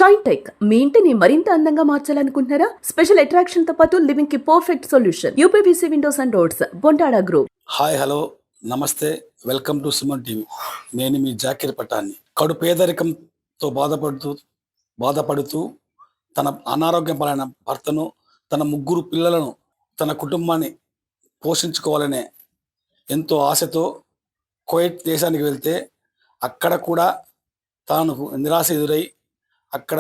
Shine tech మీ ఇంటిని మరింత అందంగా మార్చాలనుకుంటున్నారా? స్పెషల్ అట్రాక్షన్ తో పాటు లివింగ్ కి perfect solution. UPVC windows and doors, Bontada group. Hi hello నమస్తే, వెల్కమ్ టు సుమన్ టీవీ. నేను మీ జాకీర్ పటాన్ని. కడు పేదరికంతో బాధపడుతూ తన అనారోగ్యం పాలైన భర్తను, తన ముగ్గురు పిల్లలను, తన కుటుంబాన్ని పోషించుకోవాలనే ఎంతో ఆశతో కువైట్ దేశానికి వెళ్తే అక్కడ కూడా తాను నిరాశ ఎదురై అక్కడ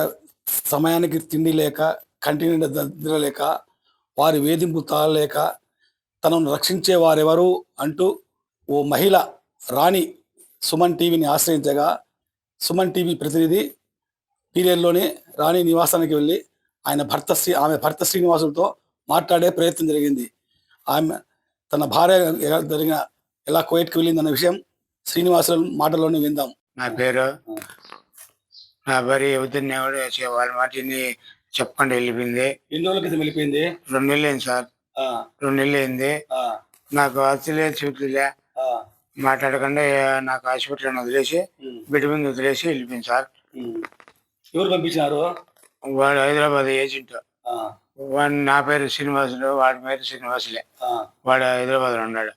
సమయానికి తిండి లేక, కంటి నిండా నిద్ర లేక, వారి వేధింపు తాళలేక తనను రక్షించే వారెవరు అంటూ ఓ మహిళ రాణి సుమన్ టీవీని ఆశ్రయించగా, సుమన్ టీవీ ప్రతినిధి పీరియడ్లోనే రాణి నివాసానికి వెళ్ళి ఆమె భర్త శ్రీనివాసులతో మాట్లాడే ప్రయత్నం జరిగింది. ఆమె తన భార్య ఎలా కువైట్కి వెళ్ళిందన్న విషయం శ్రీనివాసుల మాటల్లోనే విందాం. నా పేరు, నా భార్య వద్దని వాళ్ళ మాటని చెప్పకుండా వెళ్ళిపోయింది. ఎన్ని రోజుల క్రితం వెళ్ళిపోయింది? 2 నెలలు అయింది సార్. 2 నెలలు అయింది. నాకు అసలే చూపులే మాట్లాడకుండా నాకు హాస్పిటల్ వదిలేసి, బిడ్డ మీద వదిలేసి వెళ్ళిపోయింది సార్. ఎవరు పంపించినారు? వాడు హైదరాబాద్ ఏజెంట్. వాడు నా పేరు శ్రీనివాసులు, వాడి పేరు శ్రీనివాసులే. వాడు హైదరాబాద్లో ఉన్నాడు.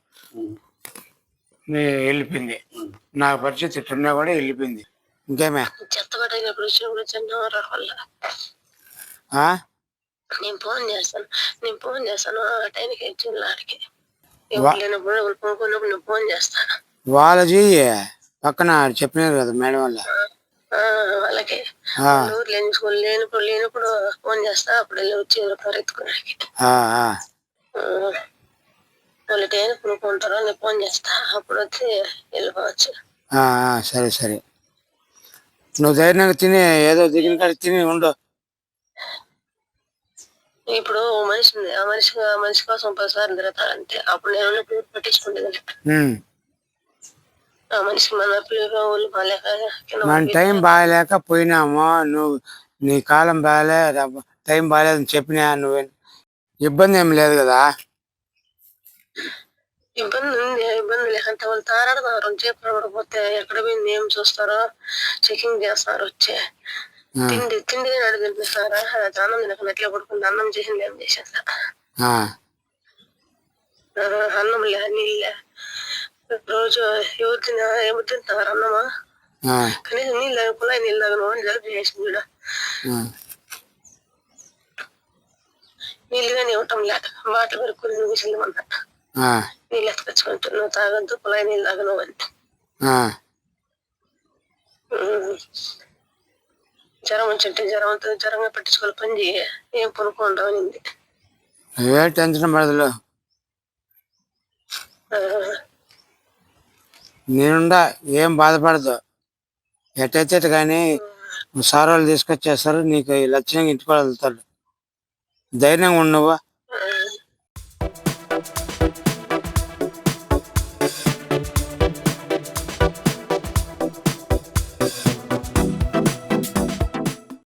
వెళ్ళిపోయింది. నా పరిస్థితి ఇట్టున్నా కూడా వెళ్ళిపోయింది. ఇంకేమే నేను ఫోన్ చేస్తాను ఆ టైంకి ఆడికి ఫోన్ చేస్తాను. వాళ్ళది పక్కన చెప్పినారు కదా మేడం వల్ల, వాళ్ళకి ఊరు లేనప్పుడు ఫోన్ చేస్తా. అప్పుడు వెళ్ళి వచ్చి ఎత్తుకోడానికి వాళ్ళు టైం కొనుక్కుంటారో నేను ఫోన్ చేస్తా. అప్పుడు వచ్చి వెళ్ళిపోవచ్చు. సరే సరే, నువ్వు ధైర్యంగా తిని ఏదో దిగిన కాడ తిని ఉండు. ఇప్పుడు మనిషి ఉంది, ఆ మనిషి కోసం 10 సార్లు తిరుగుతారంటే అప్పుడు నేను పట్టించుకుంటుంది. ఆ మనిషికి మన పిల్లలు మన టైం బాగాలేక పోయినాము. నువ్వు నీ కాలం బాగాలే, టైం బాగాలేదని చెప్పినా నువ్వు ఇబ్బంది ఏం లేదు కదా? ఇబ్బంది లేకంటే వాళ్ళు తారాడతారు. 2 చేపలు పడకపోతే ఎక్కడ పోయింది ఏం చూస్తారో చెకింగ్ చేస్తారు. వచ్చే తిండి అడిగి తినిపిస్తారా? అన్నం తినక ఎట్లా పడుకుంది? అన్నం చేసింది ఏం చేసేస్తా. అన్నం లే, నీళ్ళే. రోజు ఎవరు తింటారు అన్నమా? కనీసం నీళ్ళు తాగి కుళాయి నీళ్ళు తాగను అని జలుబు చేసింది కూడా. నీళ్ళు కానీ ఇవ్వటం లే, బాటలు పెరుక్కుని విసిలిమన్నా నీళ్ళు ఎత్తుకొచ్చుకుంటూ నువ్వు తాగద్దు, కుళాయి నీళ్ళు తాగను అని. జ్వరం వచ్చింటే జ్వరంగా పెట్టించుకోవాలి, పని చేయ, ఏం కొనుక్కుంటావు అనింది. ఏ టెన్షన్ పడదులు, నేనుండా, ఏం బాధపడదు. ఎట్టయితే కానీ సార్ వాళ్ళు తీసుకొచ్చేస్తారు, నీకు లక్ష్యంగా ఇంటికి వెళ్తాడు. ధైర్యంగా ఉండవు.